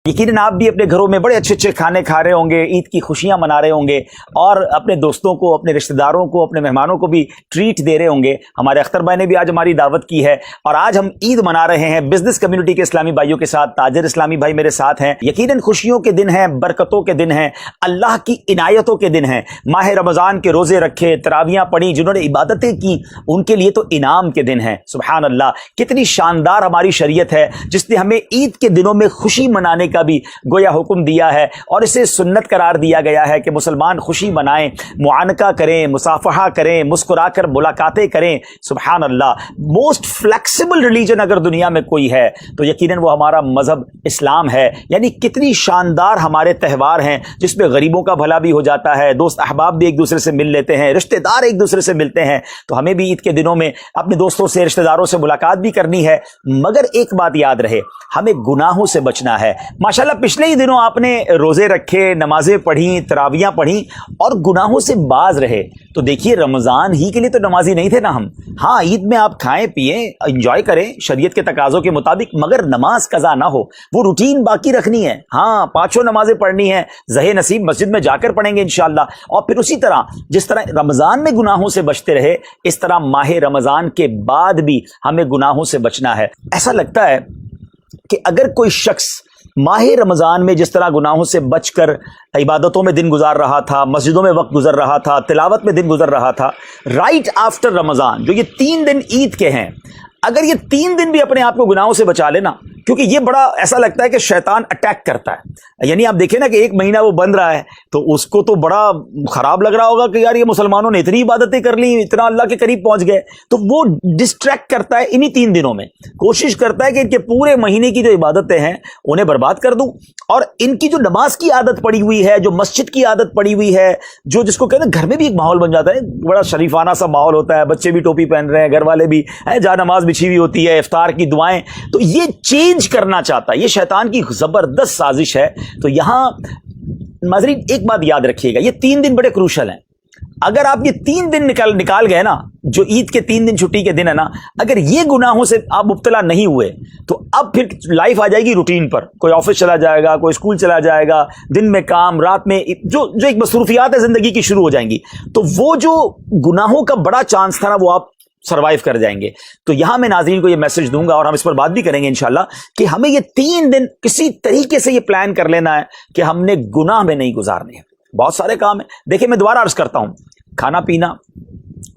यकीनन आप भी अपने घरों में बड़े अच्छे अच्छे खाने खा रहे होंगे, ईद की खुशियां मना रहे होंगे और अपने दोस्तों को, अपने रिश्तेदारों को, अपने मेहमानों को भी ट्रीट दे रहे होंगे। हमारे अख्तर भाई ने भी आज हमारी दावत की है और आज हम ईद मना रहे हैं बिजनेस कम्युनिटी के इस्लामी भाइयों के साथ। ताजिर इस्लामी भाई मेरे साथ हैं। यकीनन खुशियों के दिन हैं, बरकतों के दिन हैं, अल्लाह की इनायतों के दिन हैं। माह रमजान के रोजे रखे, तरावियां पढ़ी, जिन्होंने इबादतें की, उनके लिए तो इनाम के दिन हैं। सुभान अल्लाह, कितनी शानदार हमारी शरीयत है जिसने हमें ईद के दिनों में खुशी मनाने का भी गोया हुक्म दिया है और इसे सुन्नत करार दिया गया है कि मुसलमान खुशी मनाएं, मुआनका करें, मुसाफहा करें, मुस्कुराकर मुलाकातें करें। सुभान अल्लाह, मोस्ट फ्लेक्सिबल रिलीजन अगर दुनिया में कोई है तो यकीनन वो हमारा मजहब इस्लाम है। यानी कितनी शानदार हमारे त्यौहार हैं जिसमें गरीबों का भला भी हो जाता है, दोस्त अहबाब भी एक दूसरे से मिल लेते हैं, रिश्तेदार एक दूसरे से मिलते हैं। तो हमें भी ईद के दिनों में अपने दोस्तों से, रिश्तेदारों से मुलाकात भी करनी है, मगर एक बात याद रहे, हमें गुनाहों से बचना है। माशाल्लाह पिछले ही दिनों आपने रोजे रखे, नमाजें पढ़ी, तरावियां पढ़ी और गुनाहों से बाज रहे। तो देखिए, रमजान ही के लिए तो नमाजी नहीं थे ना हम। हाँ, ईद में आप खाएं पिएं, एंजॉय करें शरीयत के तकाजों के मुताबिक, मगर नमाज कज़ा ना हो, वो रूटीन बाकी रखनी है। हाँ, पांचों नमाजें पढ़नी है, ज़हे नसीब मस्जिद में जाकर पढ़ेंगे इंशाअल्लाह। और फिर उसी तरह जिस तरह रमजान में गुनाहों से बचते रहे, इस तरह माह रमजान के बाद भी हमें गुनाहों से बचना है। ऐसा लगता है कि अगर कोई शख्स माह रमजान में जिस तरह गुनाहों से बचकर इबादतों में दिन गुजार रहा था, मस्जिदों में वक्त गुजर रहा था, तिलावत में दिन गुजर रहा था, राइट आफ्टर रमजान जो ये 3 दिन ईद के हैं, अगर ये 3 दिन भी अपने आप को गुनाहों से बचा लेना, क्योंकि ये बड़ा ऐसा लगता है कि शैतान अटैक करता है। यानी आप देखें ना कि 1 महीना वो बंद रहा है तो उसको तो बड़ा खराब लग रहा होगा कि यार ये मुसलमानों ने इतनी इबादतें कर ली, इतना अल्लाह के करीब पहुंच गए। तो वो डिस्ट्रैक्ट करता है इन्हीं 3 दिनों में, कोशिश करता है कि इनके पूरे महीने की जो इबादतें हैं उन्हें बर्बाद कर दूं और इनकी जो नमाज की आदत पड़ी हुई है, जो मस्जिद की आदत पड़ी हुई है, जो जिसको कहते हैं घर में भी एक माहौल बन जाता है, बड़ा शरीफाना सा माहौल होता है, बच्चे भी टोपी पहन रहे हैं, घर वाले भी है, जहाँ नमाज बिछी हुई होती है, इफ्तार की दुआएं, तो ये चेंज करना चाहता है। ये शैतान की जबरदस्त साजिश है। तो यहां नाज़रीन एक बात याद रखिएगा, ये 3 दिन बड़े क्रूशल हैं। अगर आप ये 3 दिन निकाल गए ना, जो ईद के 3 दिन छुट्टी के दिन है ना, अगर ये गुनाहों से आप मुब्तला नहीं हुए तो अब फिर लाइफ आ जाएगी रूटीन पर। कोई ऑफिस चला जाएगा, कोई स्कूल चला जाएगा, दिन में काम, रात में जो एक मसरूफियात है जिंदगी की शुरू हो जाएंगी। तो वो जो गुनाहों का बड़ा चांस था ना, वो आप सरवाइव कर जाएंगे। तो यहां मैं नाज़रीन को ये मैसेज दूंगा और हम इस पर बात भी करेंगे इंशाल्लाह कि हमें ये 3 दिन किसी तरीके से ये प्लान कर लेना है कि हमने गुनाह में नहीं गुजारने हैं। बहुत सारे काम है। देखिए, मैं दोबारा अर्ज करता हूं, खाना पीना,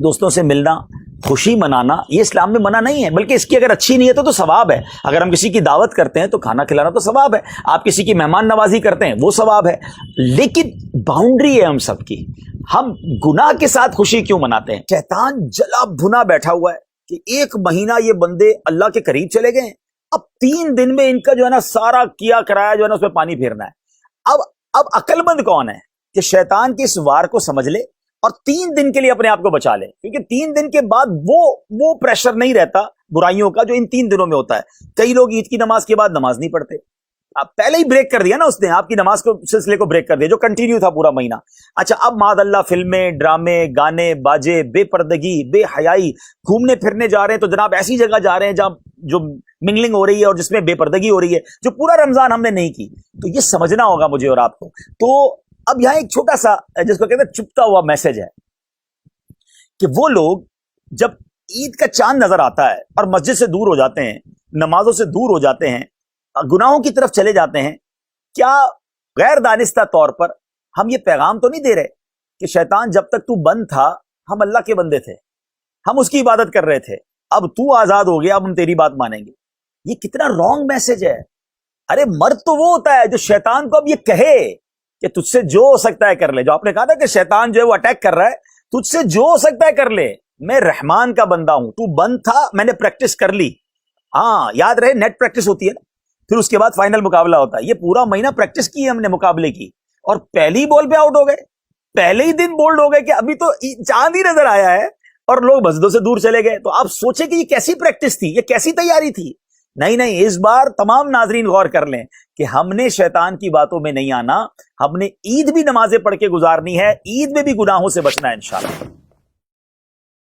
दोस्तों से मिलना, खुशी मनाना, ये इस्लाम में मना नहीं है, बल्कि इसकी अगर अच्छी नीयत हो तो सवाब है। अगर हम किसी की दावत करते हैं तो खाना खिलाना तो सवाब है, आप किसी की मेहमान नवाजी करते हैं वो सवाब है, लेकिन बाउंड्री है हम सबकी। हम गुनाह के साथ खुशी क्यों मनाते हैं? शैतान जला भुना बैठा हुआ है कि 1 महीना ये बंदे अल्लाह के करीब चले गए, अब 3 दिन में इनका जो है ना सारा किया कराया जो है ना उसमें पानी फेरना है। अब अक्लमंद कौन है कि शैतान की इस वार को समझ ले और 3 दिन के लिए अपने आप को बचा ले, क्योंकि 3 दिन के बाद वो प्रेशर नहीं रहता बुराइयों का जो इन 3 दिनों में होता है। कई लोग ईद की नमाज के बाद नमाज नहीं पढ़ते। आप पहले ही ब्रेक कर दिया ना, उसने आपकी नमाज को सिलसिले को ब्रेक कर दिया जो कंटिन्यू था पूरा महीना। अच्छा, अब मादअल्लाह फिल्में, ड्रामे, गाने, बाजे, बेपर्दगी, बेहयाई, घूमने फिरने जा रहे हैं तो जनाब ऐसी जगह जा रहे हैं जहां जो मिंगलिंग हो रही है और जिसमें बेपर्दगी हो रही है, जो पूरा रमजान हमने नहीं की। तो ये समझना होगा मुझे और आपको। तो अब यहां एक छोटा सा जिसको कहते हैं चुपता हुआ मैसेज है कि वो लोग जब ईद का चांद नजर आता है और मस्जिद से दूर हो जाते हैं, नमाजों से दूर हो जाते हैं, गुनाहों की तरफ चले जाते हैं, क्या गैर दानिस्ता तौर पर हम ये पैगाम तो नहीं दे रहे कि शैतान जब तक तू बंद था हम अल्लाह के बंदे थे, हम उसकी इबादत कर रहे थे, अब तू आजाद हो गया, अब हम तेरी बात मानेंगे? ये कितना रॉन्ग मैसेज है। अरे मर्द तो वो होता है जो शैतान को अब ये कहे कि तुझसे जो हो सकता है कर ले। जो आपने कहा था कि शैतान जो है वो अटैक कर रहा है, तुझसे जो हो सकता है कर ले, मैं रहमान का बंदा हूं, तू बंद था, मैंने प्रैक्टिस कर ली। हाँ, याद रहे, नेट प्रैक्टिस होती है ना, फिर उसके बाद फाइनल मुकाबला होता है। ये पूरा महीना प्रैक्टिस की है हमने मुकाबले की और पहली बॉल पे आउट हो गए, पहले ही दिन बोल्ड हो गए कि अभी तो चांद ही नजर आया है और लोग मस्जिदों से दूर चले गए। तो आप सोचे कि ये कैसी प्रैक्टिस थी, ये कैसी तैयारी थी? नहीं, इस बार तमाम नाजरीन गौर कर लें कि हमने शैतान की बातों में नहीं आना, हमने ईद भी नमाजें पढ़ के गुजारनी है, ईद में भी गुनाहों से बचना है इंशाअल्लाह।